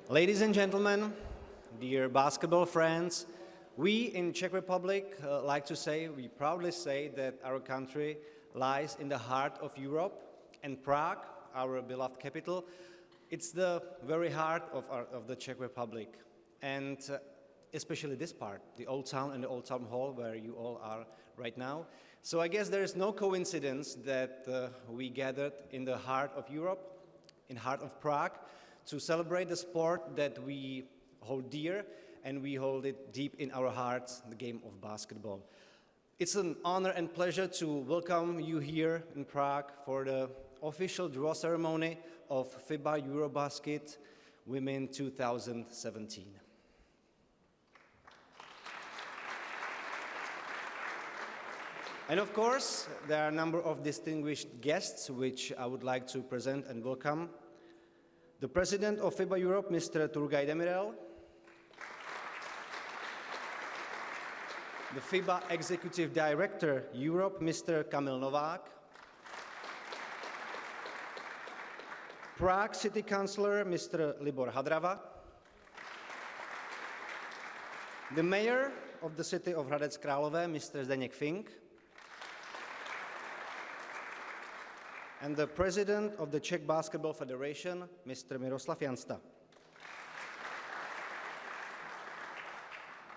Ladies and gentlemen, dear basketball friends, we in Czech Republic we proudly say that our country lies in the heart of Europe, and Prague, our beloved capital, it's the very heart of the Czech Republic, and especially this part, the Old Town and the Old Town Hall, where you all are right now. So I guess there is no coincidence that we gathered in the heart of Europe, in heart of Prague, to celebrate the sport that we hold dear, and we hold it deep in our hearts, the game of basketball. It's an honor and pleasure to welcome you here in Prague for the official draw ceremony of FIBA EuroBasket Women 2017. And of course, there are a number of distinguished guests which I would like to present and welcome. The President of FIBA Europe, Mr. Turgay Demirel. The FIBA Executive Director Europe, Mr. Kamil Novák. Prague City Councillor, Mr. Libor Hadrava. The Mayor of the city of Hradec Králové, Mr. Zdeněk Fink. And the President of the Czech Basketball Federation, Mr. Miroslav Jansta.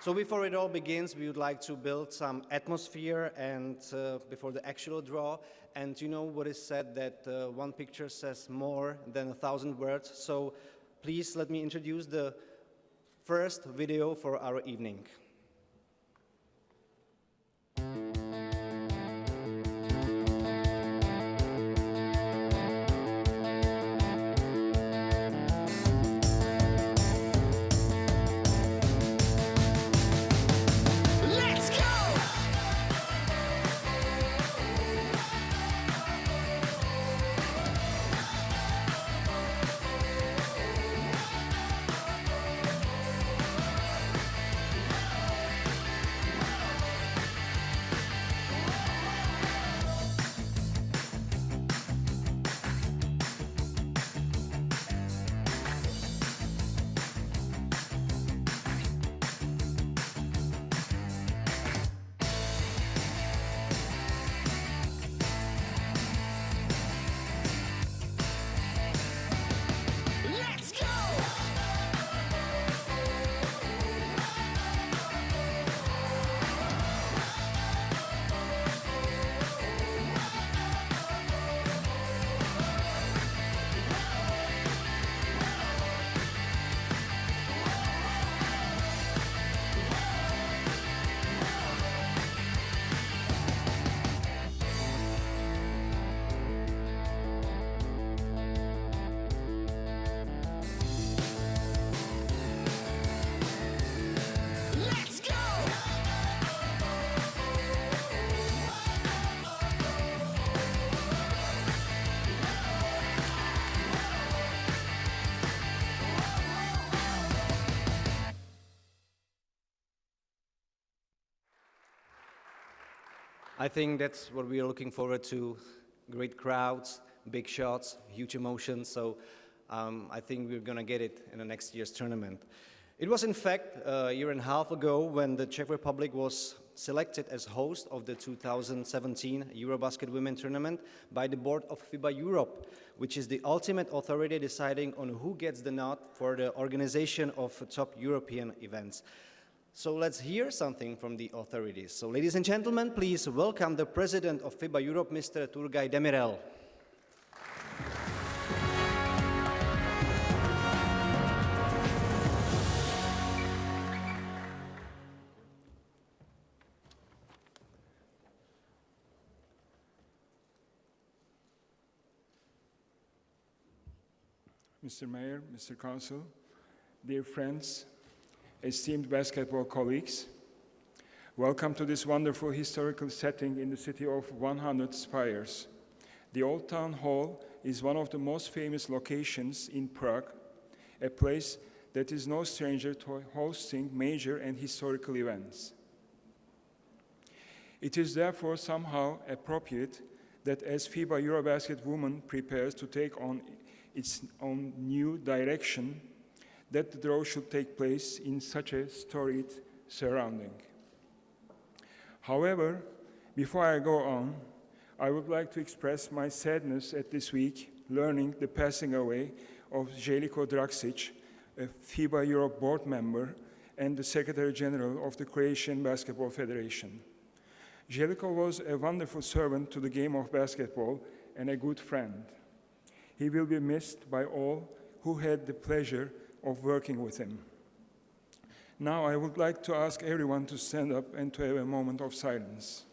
So before it all begins, we would like to build some atmosphere and before the actual draw. And you know what is said, that one picture says more than 1,000 words. So please let me introduce the first video for our evening. I think that's what we are looking forward to, great crowds, big shots, huge emotions, so I think we're going to get it in the next year's tournament. It was in fact a year and a half ago when the Czech Republic was selected as host of the 2017 EuroBasket Women tournament by the board of FIBA Europe, which is the ultimate authority deciding on who gets the nod for the organization of top European events. So let's hear something from the authorities. So ladies and gentlemen, please welcome the President of FIBA Europe, Mr. Turgay Demirel. Mr. Mayor, Mr. Council, dear friends, esteemed basketball colleagues, welcome to this wonderful historical setting in the city of 100 spires. The Old Town Hall is one of the most famous locations in Prague, a place that is no stranger to hosting major and historical events. It is therefore somehow appropriate that as FIBA EuroBasket Women prepares to take on its own new direction, that the draw should take place in such a storied surrounding. However, before I go on, I would like to express my sadness at this week learning the passing away of Željko Draksic, a FIBA Europe board member and the Secretary General of the Croatian Basketball Federation. Željko was a wonderful servant to the game of basketball and a good friend. He will be missed by all who had the pleasure of working with him. Now I would like to ask everyone to stand up and to have a moment of silence.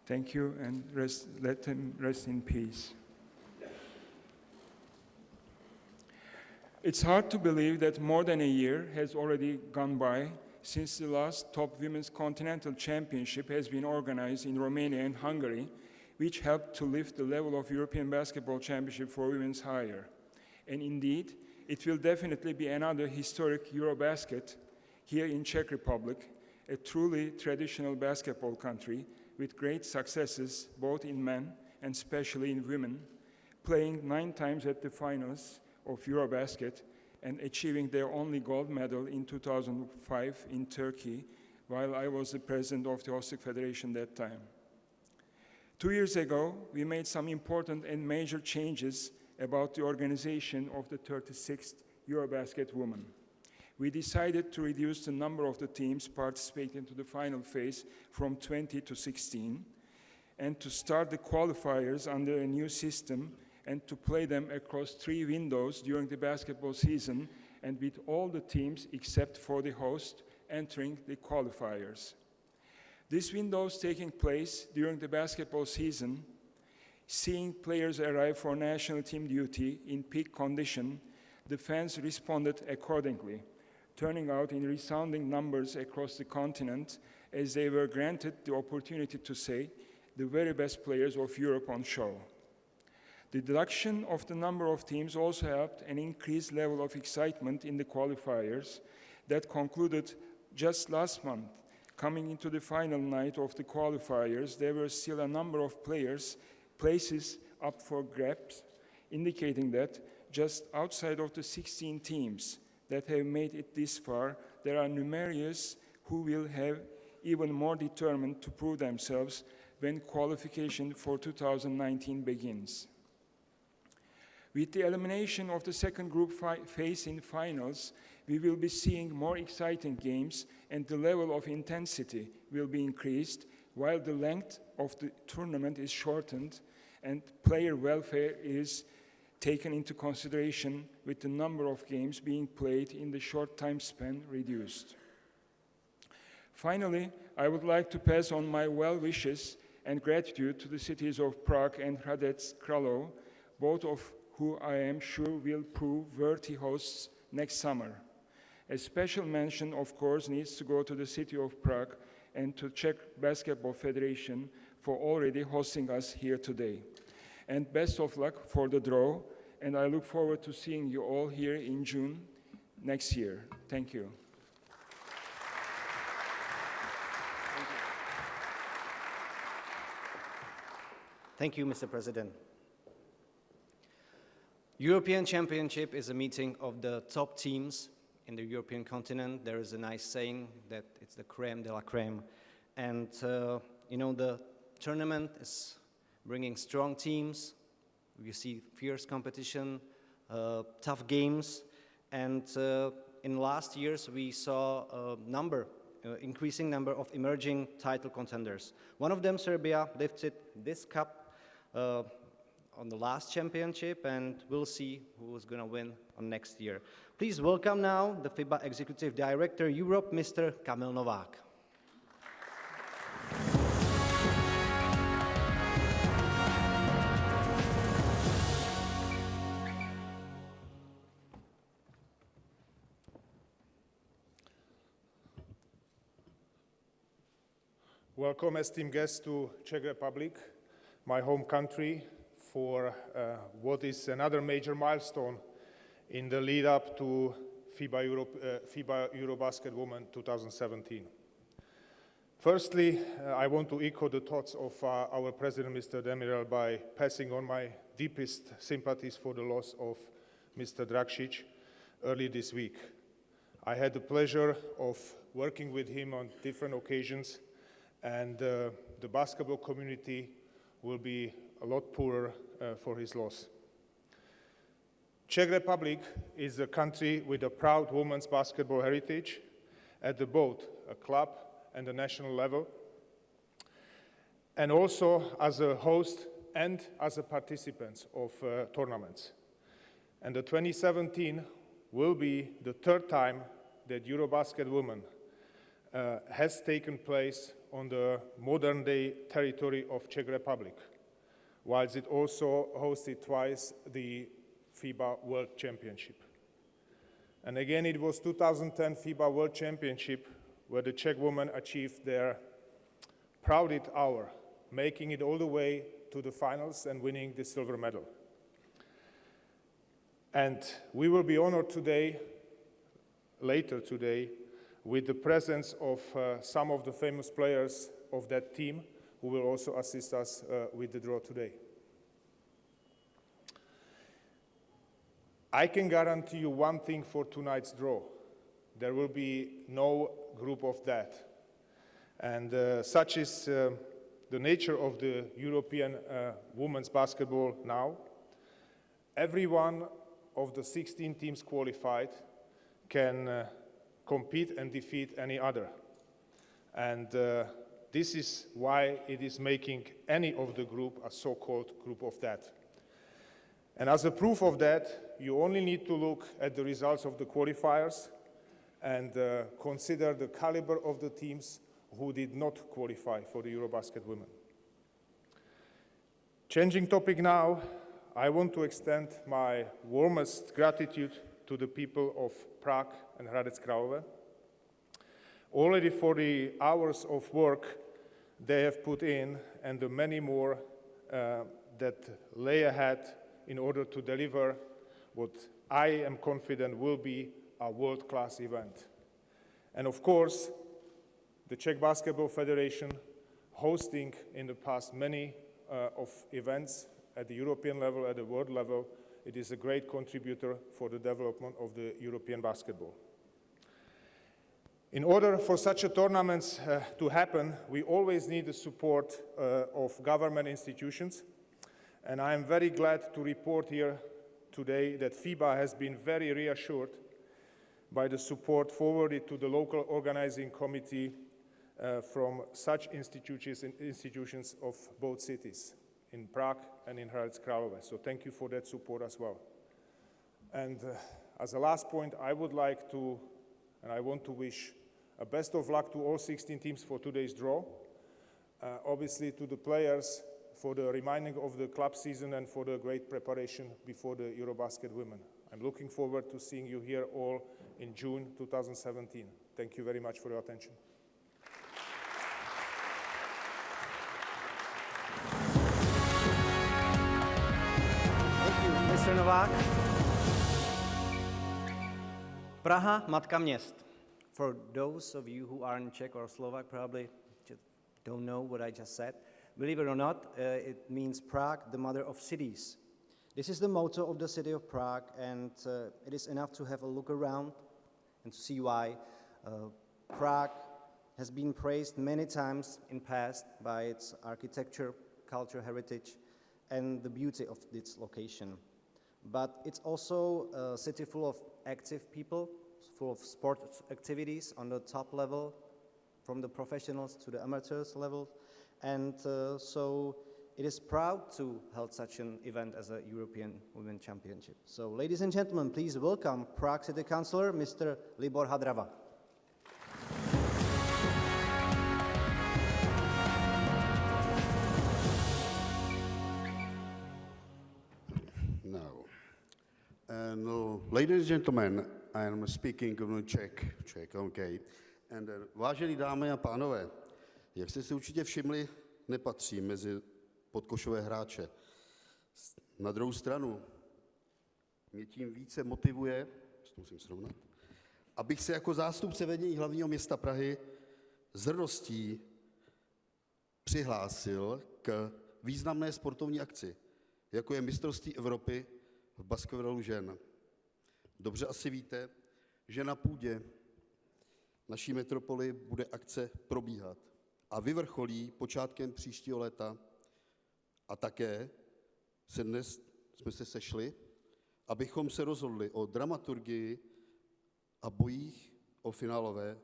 Thank you, and let him rest in peace. It's hard to believe that more than a year has already gone by since the last top women's continental championship has been organized in Romania and Hungary, which helped to lift the level of European basketball championship for women's higher. And indeed, it will definitely be another historic EuroBasket here in Czech Republic, a truly traditional basketball country with great successes both in men and especially in women, playing 9 times at the finals of EuroBasket and achieving their only gold medal in 2005 in Turkey, while I was the president of the hosting federation that time. 2 years ago, we made some important and major changes about the organization of the 36th EuroBasket Women. We decided to reduce the number of the teams participating to the final phase from 20 to 16, and to start the qualifiers under a new system and to play them across 3 windows during the basketball season, and with all the teams except for the host entering the qualifiers. These windows taking place during the basketball season, seeing players arrive for national team duty in peak condition, the fans responded accordingly, turning out in resounding numbers across the continent as they were granted the opportunity to see the very best players of Europe on show. The reduction of the number of teams also helped an increased level of excitement in the qualifiers that concluded just last month. Coming into the final night of the qualifiers, there were still a number of places up for grabs, indicating that just outside of the 16 teams that have made it this far, there are numerous who will have even more determined to prove themselves when qualification for 2019 begins. With the elimination of the second group phase in finals, we will be seeing more exciting games and the level of intensity will be increased, while the length of the tournament is shortened and player welfare is taken into consideration, with the number of games being played in the short time span reduced. Finally, I would like to pass on my well wishes and gratitude to the cities of Prague and Hradec Králové, both of who I am sure will prove worthy hosts next summer. A special mention, of course, needs to go to the city of Prague and to Czech Basketball Federation for already hosting us here today. And best of luck for the draw, and I look forward to seeing you all here in June next year. Thank you. Thank you, Mr. President. European Championship is a meeting of the top teams in the European continent. There is a nice saying that it's the crème de la crème. And, the tournament is bringing strong teams. We see fierce competition, tough games. And in last years, we saw increasing number of emerging title contenders. One of them, Serbia, lifted this cup on the last championship, and we'll see who is going to win on next year. Please welcome now the FIBA Executive Director Europe, Mr. Kamil Novák. Welcome, esteemed guests, to Czech Republic, my home country, for what is another major milestone in the lead up to FIBA EuroBasket Women 2017. Firstly, I want to echo the thoughts of our President, Mr. Demirel, by passing on my deepest sympathies for the loss of Mr. Dragic early this week. I had the pleasure of working with him on different occasions, and the basketball community will be a lot poorer for his loss. Czech Republic is a country with a proud women's basketball heritage at both a club and a national level, and also as a host and as a participant of tournaments. And the 2017 will be the third time that EuroBasket Women has taken place on the modern-day territory of Czech Republic, whilst it also hosted twice the FIBA World Championship. And again, it was 2010 FIBA World Championship where the Czech women achieved their proudest hour, making it all the way to the finals and winning the silver medal. And we will be honored today, later today, with the presence of some of the famous players of that team who will also assist us with the draw today. I can guarantee you one thing for tonight's draw. There will be no group of death. And such is the nature of the European women's basketball now. Every one of the 16 teams qualified can compete and defeat any other. And this is why it is making any of the group a so-called group of death. And as a proof of that, you only need to look at the results of the qualifiers and consider the caliber of the teams who did not qualify for the EuroBasket Women. Changing topic now, I want to extend my warmest gratitude to the people of Prague and Hradec Králové. Already for the hours of work they have put in and the many more that lay ahead in order to deliver what I am confident will be a world-class event. And of course, the Czech Basketball Federation hosting in the past many of events at the European level, at the world level. It is a great contributor for the development of the European basketball. In order for such a tournaments to happen, we always need the support of government institutions. And I am very glad to report here today that FIBA has been very reassured by the support forwarded to the local organizing committee from such institutions of both cities, in Prague and in Hradec Králové. So thank you for that support as well. And as a last point, I would like to, and I want to wish a best of luck to all 16 teams for today's draw. Obviously to the players for the remaining of the club season and for the great preparation before the EuroBasket Women. I'm looking forward to seeing you here all in June 2017. Thank you very much for your attention. Thank you, Mr. Novák. Praha, matka měst. For those of you who aren't Czech or Slovak, probably just don't know what I just said. Believe it or not, it means Prague, the mother of cities. This is the motto of the city of Prague, and it is enough to have a look around and to see why Prague has been praised many times in past by its architecture, culture, heritage, and the beauty of its location. But it's also a city full of active people, full of sports activities on the top level, from the professionals to the amateurs level. And so it is proud to hold such an event as a European Women's Championship. So ladies and gentlemen, please welcome Prague City Councillor, Mr. Libor Hadrava. No, ladies and gentlemen, I am speaking Czech, okay. And vážené dámy a pánové, Jak jste si určitě všimli, nepatří mezi podkošové hráče. Na druhou stranu mě tím více motivuje, to musím srovnat, abych se jako zástupce vedení hlavního města Prahy s hrdostí přihlásil k významné sportovní akci, jako je mistrovství Evropy v basketbalu žen. Dobře asi víte, že na půdě naší metropoly bude akce probíhat a vyvrcholí počátkem příštího léta. A také jsme se sešli, abychom se rozhodli o dramaturgii a bojích o finálové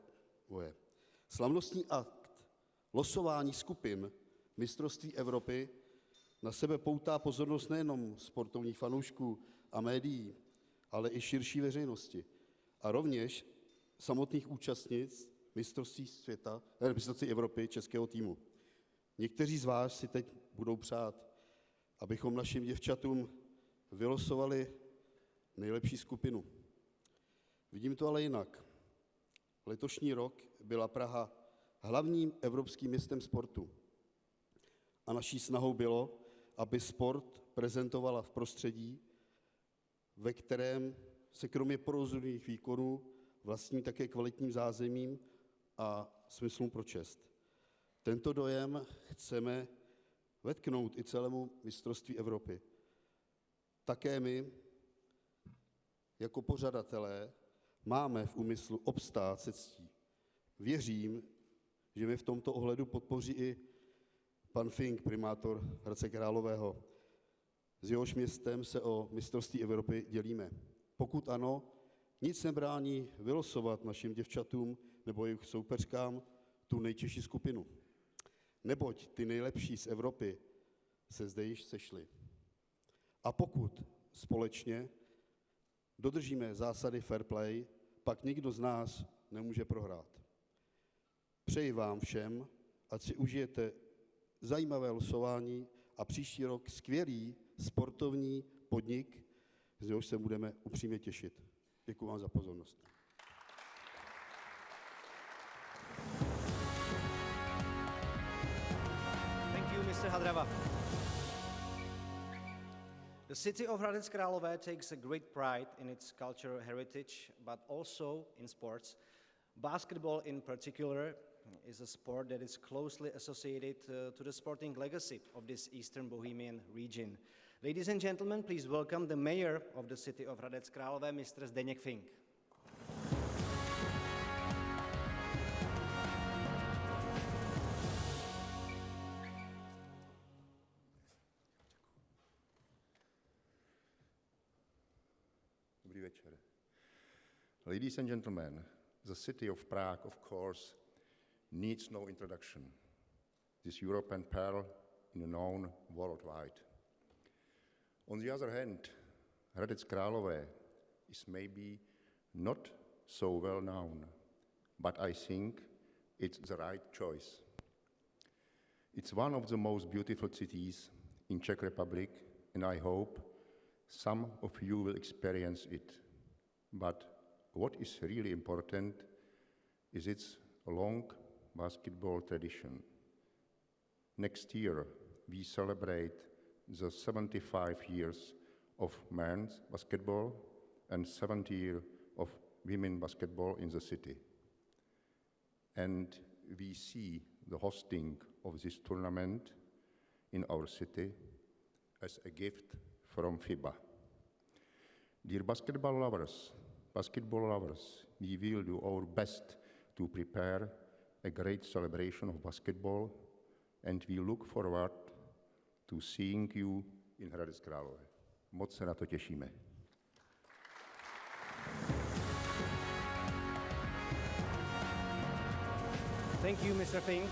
boje. Slavnostní akt losování skupin mistrovství Evropy na sebe poutá pozornost nejenom sportovních fanoušků a médií, ale i širší veřejnosti. A rovněž samotných účastnic mistrovství Evropy českého týmu. Někteří z vás si teď budou přát, abychom našim děvčatům vylosovali nejlepší skupinu. Vidím to ale jinak. Letošní rok byla Praha hlavním evropským městem sportu. A naší snahou bylo, aby sport prezentovala v prostředí, ve kterém se kromě porozumných výkonů vlastní také kvalitním zázemím a smyslům pro čest. Tento dojem chceme vetknout i celému mistrovství Evropy. Také my, jako pořadatelé, máme v úmyslu obstát se ctí. Věřím, že mě v tomto ohledu podpoří i pan Fink, primátor Hradce Králového. S jehož městem se o mistrovství Evropy dělíme. Pokud ano, nic nebrání vylosovat našim děvčatům nebo jejich soupeřkám tu nejtěžší skupinu. Neboť ty nejlepší z Evropy se zde již sešly. A pokud společně dodržíme zásady fair play, pak nikdo z nás nemůže prohrát. Přeji vám všem, ať si užijete zajímavé losování a příští rok skvělý sportovní podnik, z něhož se budeme upřímně těšit. Děkuji vám za pozornost. Thank you, Mr. Hadrava. The city of Hradec Králové takes a great pride in its cultural heritage, but also in sports. Basketball in particular is a sport that is closely associated to the sporting legacy of this Eastern Bohemian region. Ladies and gentlemen, please welcome the mayor of the city of Hradec Králové, Mr. Zdeněk Fink. Dobrý večer. Ladies and gentlemen, the city of Prague, of course, needs no introduction. This European pearl known worldwide. On the other hand, Hradec Králové is maybe not so well known, but I think it's the right choice. It's one of the most beautiful cities in Czech Republic, and I hope some of you will experience it. But what is really important is its long basketball tradition. Next year, we celebrate the 75 years of men's basketball and 70 years of women's basketball in the city. And we see the hosting of this tournament in our city as a gift from FIBA. Dear basketball lovers, we will do our best to prepare a great celebration of basketball, and we look forward to seeing you in Hradec Králové. Moc se na to těšíme. Thank you, Mr. Fink.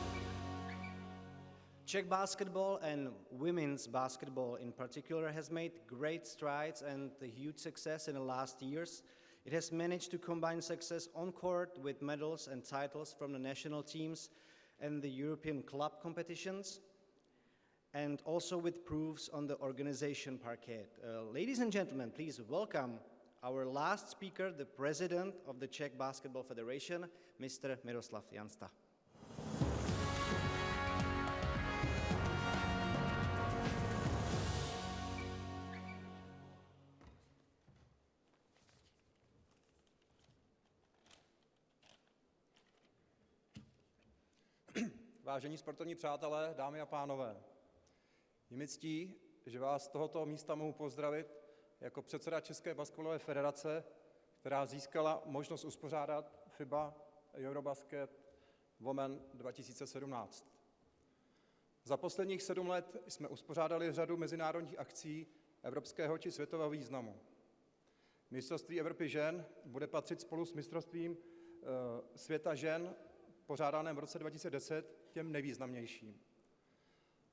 Czech basketball and women's basketball in particular has made great strides and a huge success in the last years. It has managed to combine success on court with medals and titles from the national teams and the European club competitions, and also with proofs on the organization parquet. Ladies and gentlemen, please welcome our last speaker, the president of the Czech Basketball Federation, Mr. Miroslav Jansta. vážení sportovní přátelé, dámy a pánové, je mi ctí, že vás z tohoto místa mohu pozdravit jako předseda České basketbalové federace, která získala možnost uspořádat FIBA EuroBasket Women 2017. Za posledních 7 let jsme uspořádali řadu mezinárodních akcí evropského či světového významu. Mistrovství Evropy žen bude patřit spolu s mistrovstvím světa žen pořádaném v roce 2010 těm nejvýznamnějším.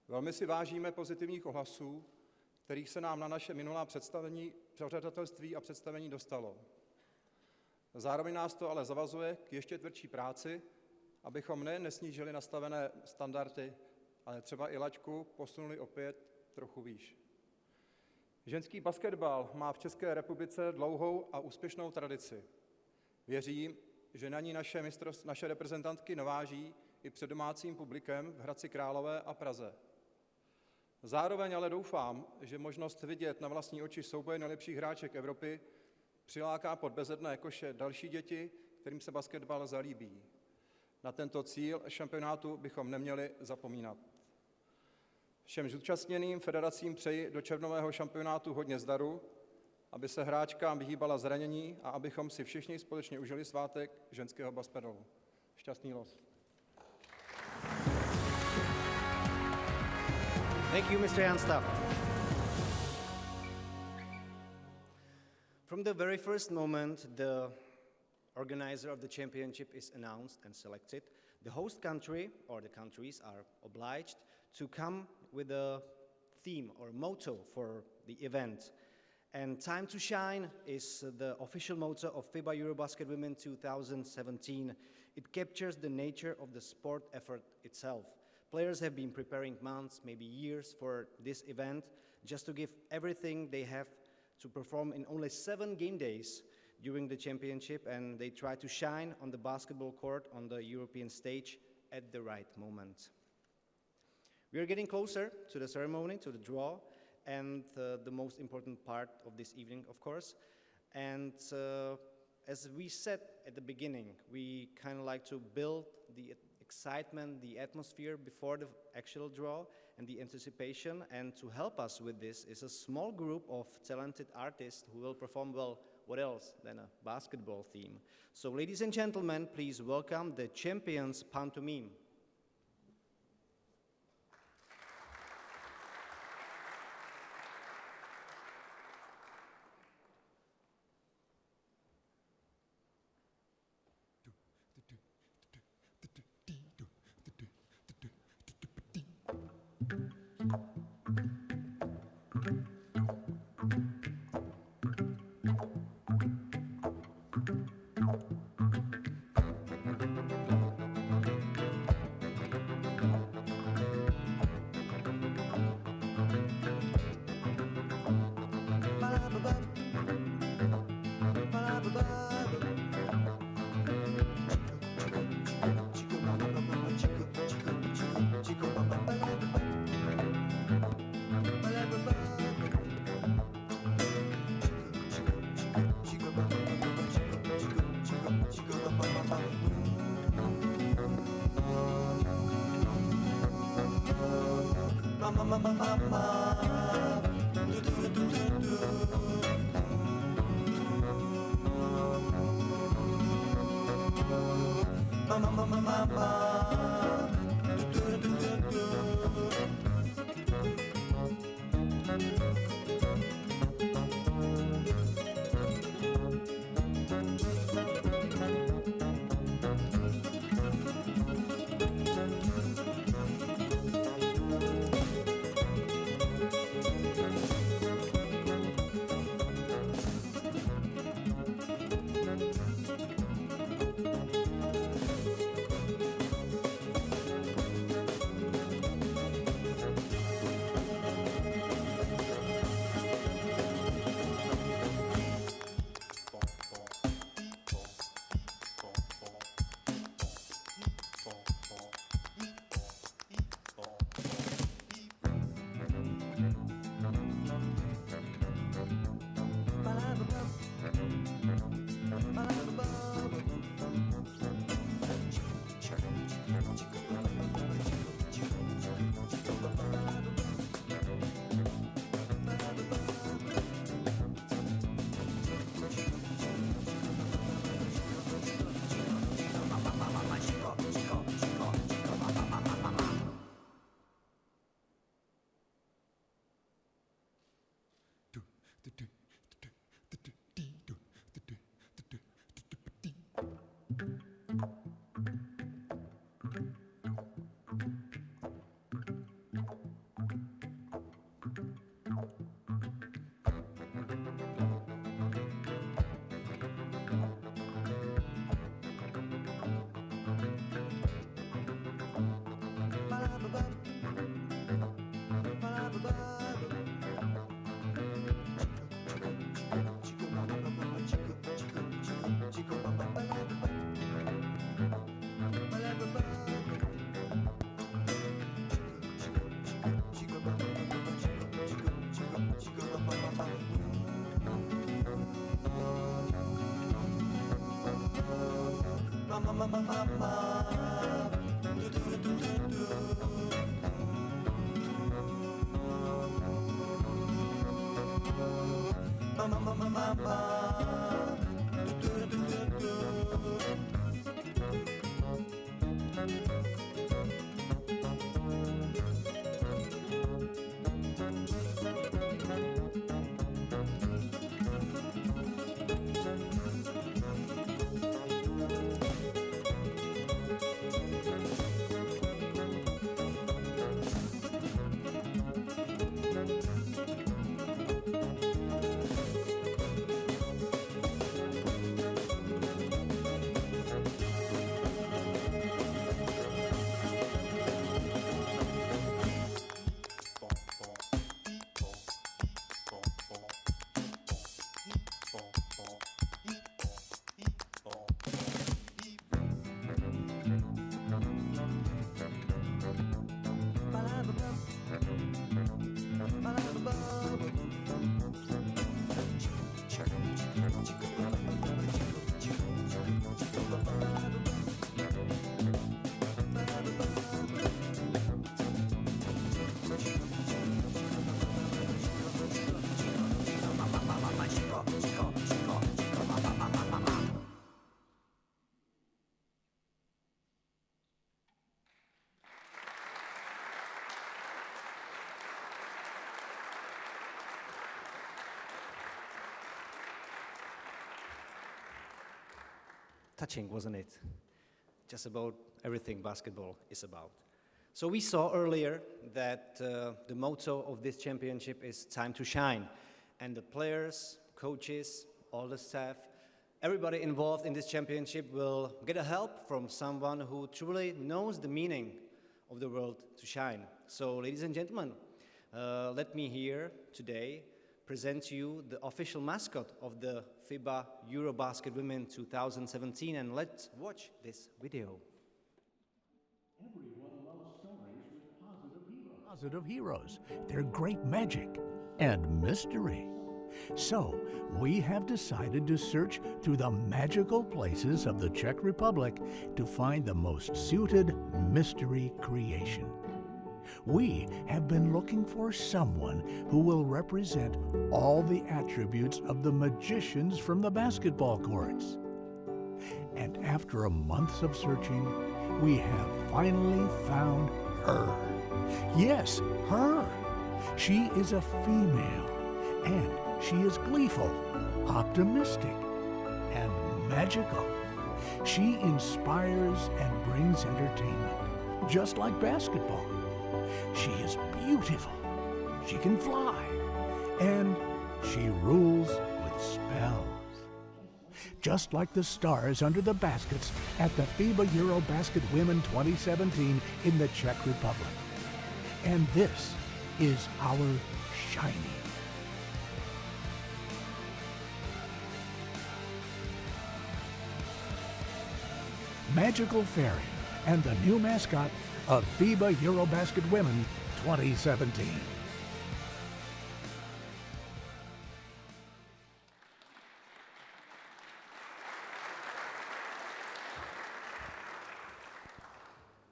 Velmi si vážíme pozitivních ohlasů, kterých se nám na naše minulá představení, pořadatelství a představení dostalo. Zároveň nás to ale zavazuje k ještě tvrdší práci, abychom nejen nesnížili nastavené standardy, ale třeba i laťku posunuli opět trochu výš. Ženský basketbal má v České republice dlouhou a úspěšnou tradici. Věřím, že na ní naše reprezentantky naváží i před domácím publikem v Hradci Králové a Praze. Zároveň ale doufám, že možnost vidět na vlastní oči souboje nejlepších hráček Evropy přiláká pod bezedné koše další děti, kterým se basketbal zalíbí. Na tento cíl šampionátu bychom neměli zapomínat. Všem zúčastněným federacím přeji do červnového šampionátu hodně zdaru, aby se hráčkám vyhýbala zranění a abychom si všichni společně užili svátek ženského basketbalu. Šťastný los. Thank you, Mr. Janstav. From the very first moment the organizer of the championship is announced and selected, the host country or the countries are obliged to come with a theme or motto for the event. And Time to Shine is the official motto of FIBA EuroBasket Women 2017. It captures the nature of the sport effort itself. Players have been preparing months, maybe years for this event, just to give everything they have to perform in only 7 game days during the championship, and they try to shine on the basketball court on the European stage at the right moment. We are getting closer to the ceremony, to the draw, and the most important part of this evening, of course. And as we said at the beginning, we kind of like to build the excitement, the atmosphere before the actual draw and the anticipation. And to help us with this is a small group of talented artists who will perform, well, what else than a basketball theme. So ladies and gentlemen, please welcome the champions Pantomime. Touching, wasn't it? Just about everything basketball is about. So we saw earlier that the motto of this championship is time to shine. And the players, coaches, all the staff, everybody involved in this championship will get a help from someone who truly knows the meaning of the word to shine. So ladies and gentlemen, let me here today present to you the official mascot of the FIBA EuroBasket Women 2017, and let's watch this video. Everyone loves stories with positive heroes, their great magic and mystery. So, we have decided to search through the magical places of the Czech Republic to find the most suited mystery creation. We have been looking for someone who will represent all the attributes of the magicians from the basketball courts. And after a month of searching, we have finally found her. Yes, her. She is a female, and she is gleeful, optimistic, and magical. She inspires and brings entertainment, just like basketball. She is beautiful, she can fly, and she rules with spells. Just like the stars under the baskets at the FIBA EuroBasket Women 2017 in the Czech Republic. And this is our Shiny. Magical Fairy and the new mascot of FIBA EuroBasket Women 2017.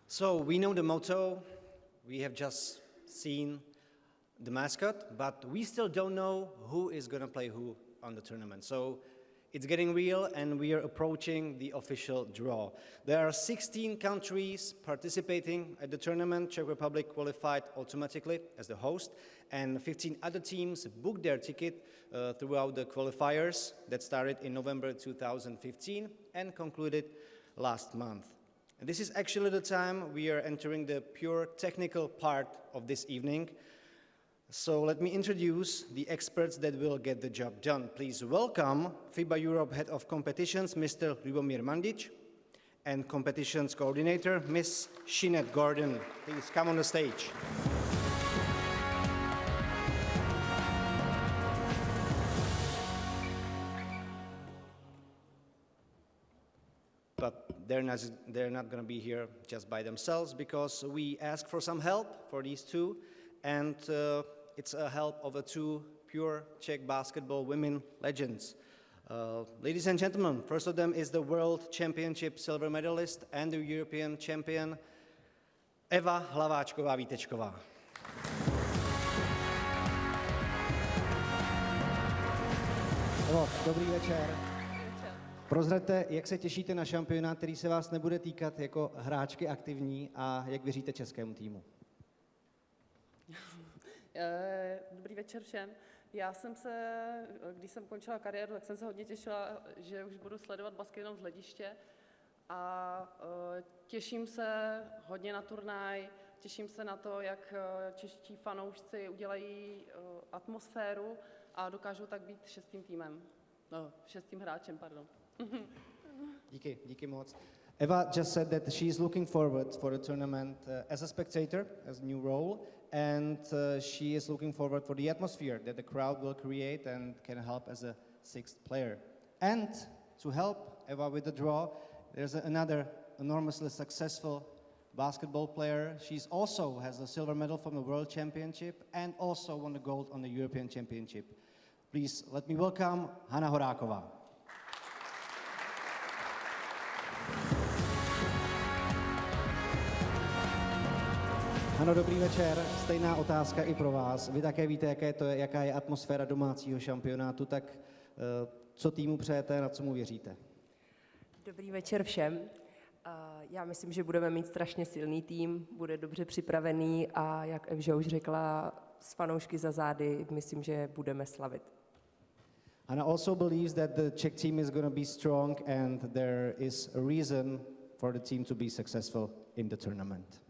So we know the motto, we have just seen the mascot, but we still don't know who is going to play who on the tournament. So It's getting real, and we are approaching the official draw. There are 16 countries participating at the tournament. Czech Republic qualified automatically as the host, and 15 other teams booked their ticket throughout the qualifiers that started in November 2015 and concluded last month. And this is actually the time we are entering the pure technical part of this evening. So let me introduce the experts that will get the job done. Please welcome FIBA Europe Head of Competitions, Mr. Lubomir Mandic, and Competitions Coordinator, Ms. Sinead Gordon. Please come on the stage. But they're not going to be here just by themselves, because we asked for some help for these two, and it's a help of two pure Czech basketball women legends. Ladies and gentlemen, first of them is the World Championship silver medalist and the European champion Eva Hlaváčková-Vítečková. Evo, dobrý večer. Prozraďte, jak se těšíte na šampionát, který se vás nebude týkat jako hráčky aktivní, a jak věříte českému týmu? Dobrý večer všem. Já jsem se, když jsem končila kariéru, tak jsem se hodně těšila, že už budu sledovat basket jenom z hlediště, a těším se hodně na turnaj, těším se na to, jak čeští fanoušci udělají atmosféru a dokážou tak být šestým hráčem, pardon. Díky moc. Eva just said that she is looking forward for the tournament as a spectator, as a new role, and she is looking forward for the atmosphere that the crowd will create and can help as a sixth player. And to help Eva with the draw, there's another enormously successful basketball player. She also has a silver medal from the World Championship and also won the gold on the European Championship. Please let me welcome Hana Horáková. Ano, dobrý večer. Stejná otázka i pro vás. Vy také víte, jaká je atmosféra domácího šampionátu, tak co týmu přejete, na co mu věříte? Dobrý večer všem. Já myslím, že budeme mít strašně silný tým, bude dobře připravený a jak Evža už řekla, s fanoušky za zády, myslím, že budeme slavit. Hana also believes that the Czech team is going to be strong and there is a reason for the team to be successful in the tournament.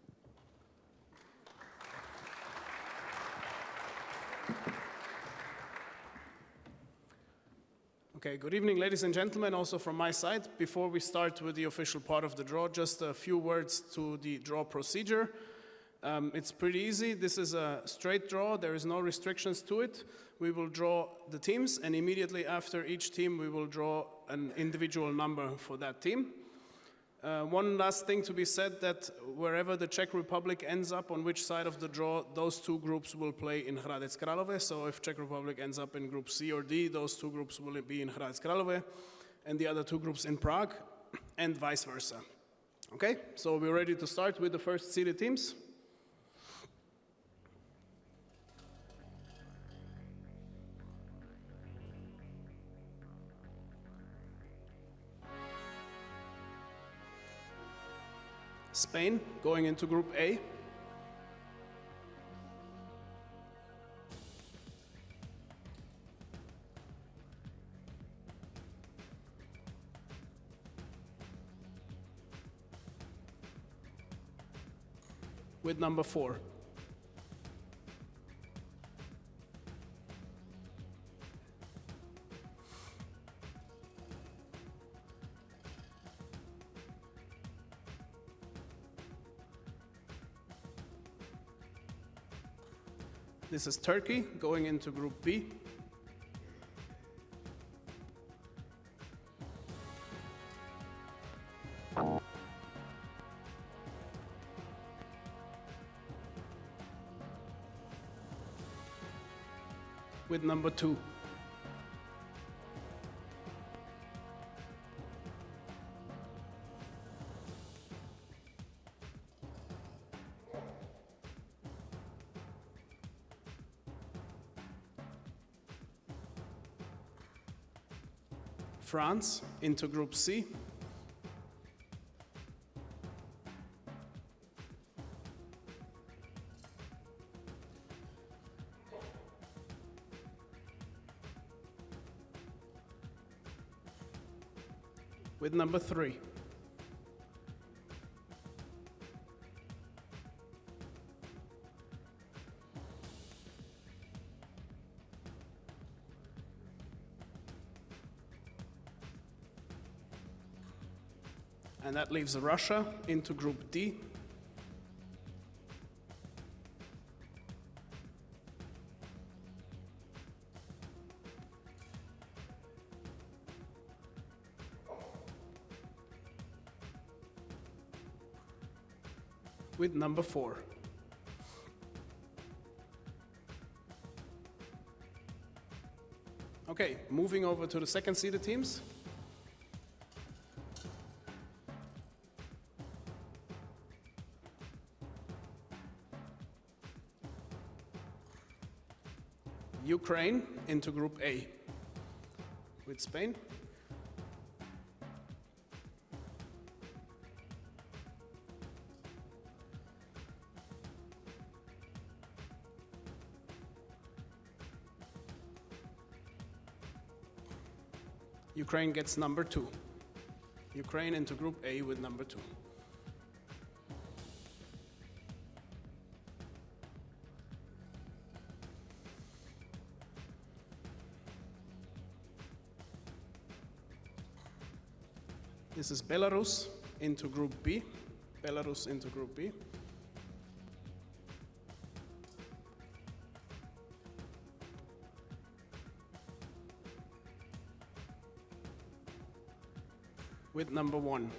Okay, good evening, ladies and gentlemen, also from my side. Before we start with the official part of the draw, just a few words to the draw procedure. It's pretty easy. This is a straight draw. There is no restrictions to it. We will draw the teams, and immediately after each team, we will draw an individual number for that team. One last thing to be said, that wherever the Czech Republic ends up on which side of the draw, those two groups will play in Hradec Králové. So if Czech Republic ends up in group C or D, those two groups will be in Hradec Králové, and the other two groups in Prague, and vice versa. Okay, so we're ready to start with the first seeded teams. Spain going into Group A. With number 4. This is Turkey going into Group B. With number 2. France into Group C. With number 3. And that leaves Russia into Group D. With number 4. Okay, moving over to the second seeded teams. Ukraine into Group A with Spain. Ukraine gets number 2. Ukraine into Group A with number 2. This is Belarus into Group B. Belarus into Group B. With number 1.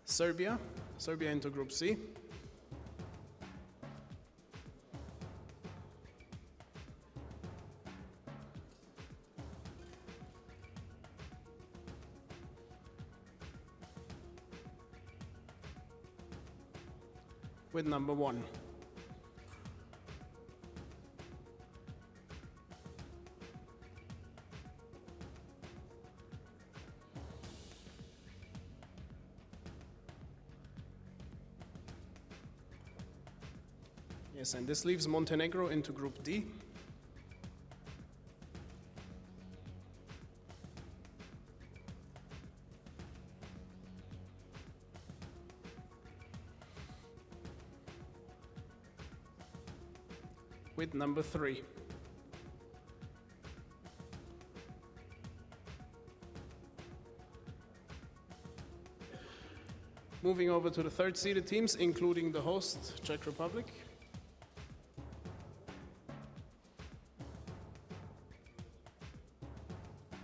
Serbia into Group C. With number 1. Yes, and this leaves Montenegro into Group D. With number 3. Moving over to the third seeded teams, including the host, Czech Republic.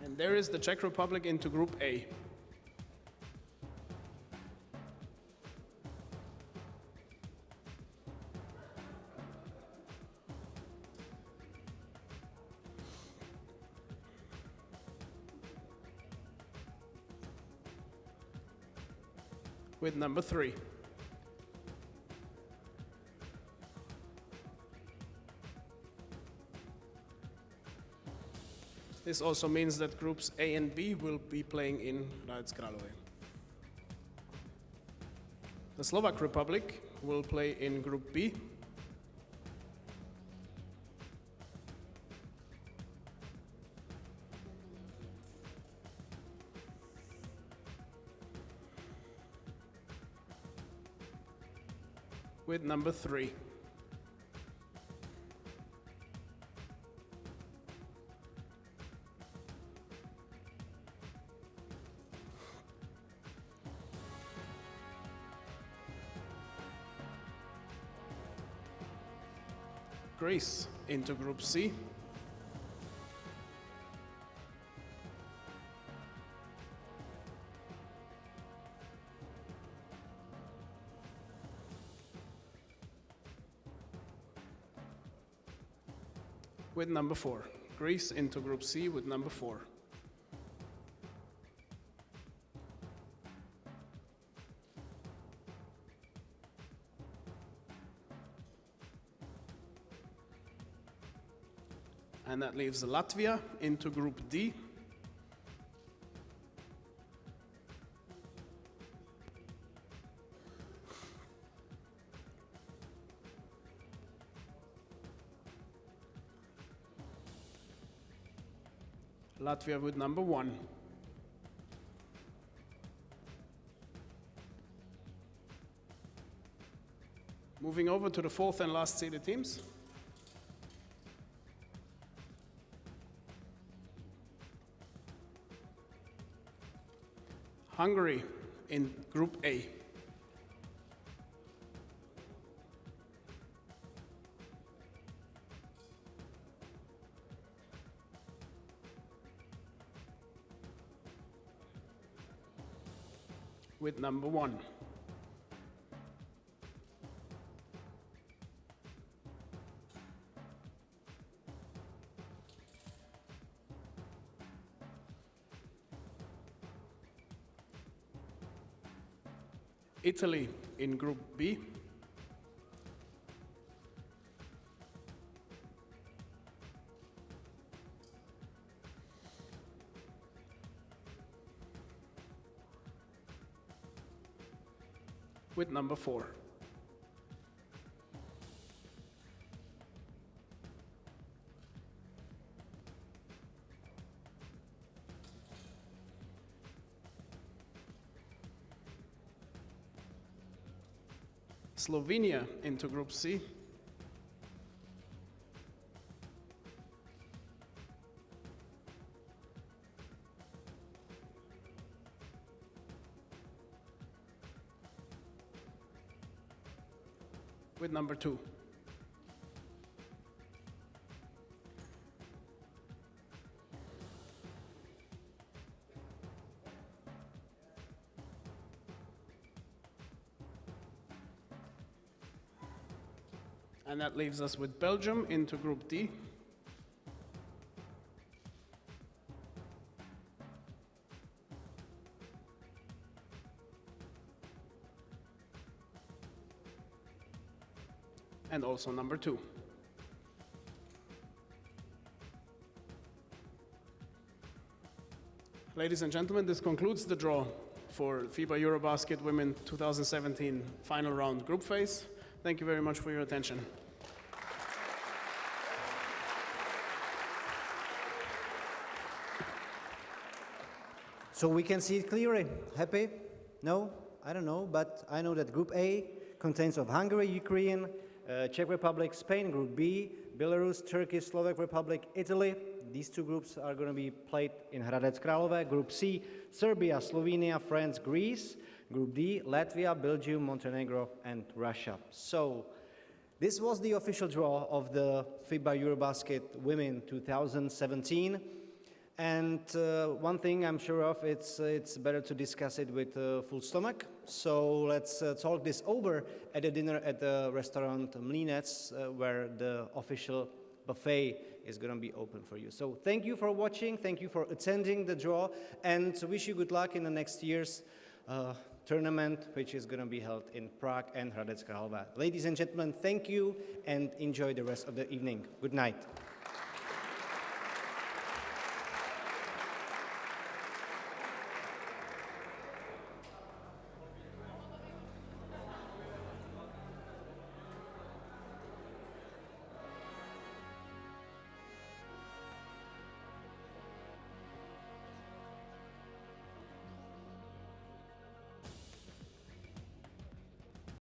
And there is the Czech Republic into Group A. With number 3. This also means that groups A and B will be playing in Hradec Králové. The Slovak Republic will play in Group B. With number 3. Greece into Group C. With number 4. Greece into Group C with number 4. And that leaves Latvia into Group D. Latvia with number 1. Moving over to the 4th and last seeded teams. Hungary in Group A. With number 1. Italy in Group B. With number 4. Slovenia into Group C. With number 2. And that leaves us with Belgium into Group D. And also number 2. Ladies and gentlemen, this concludes the draw for FIBA EuroBasket Women 2017 final round group phase. Thank you very much for your attention. So we can see it clearly. Happy? No? I don't know, but I know that Group A contains of Hungary, Ukraine, Czech Republic, Spain. Group B, Belarus, Turkey, Slovak Republic, Italy. These 2 groups are going to be played in Hradec Králové. Group C, Serbia, Slovenia, France, Greece. Group D, Latvia, Belgium, Montenegro, and Russia. So this was the official draw of the FIBA EuroBasket Women 2017. And one thing I'm sure of, it's better to discuss it with a full stomach. So let's talk this over at a dinner at the restaurant Mlínec, where the official buffet is going to be open for you. So thank you for watching, thank you for attending the draw, and wish you good luck in the next year's tournament, which is going to be held in Prague and Hradec Králové. Ladies and gentlemen, thank you and enjoy the rest of the evening. Good night.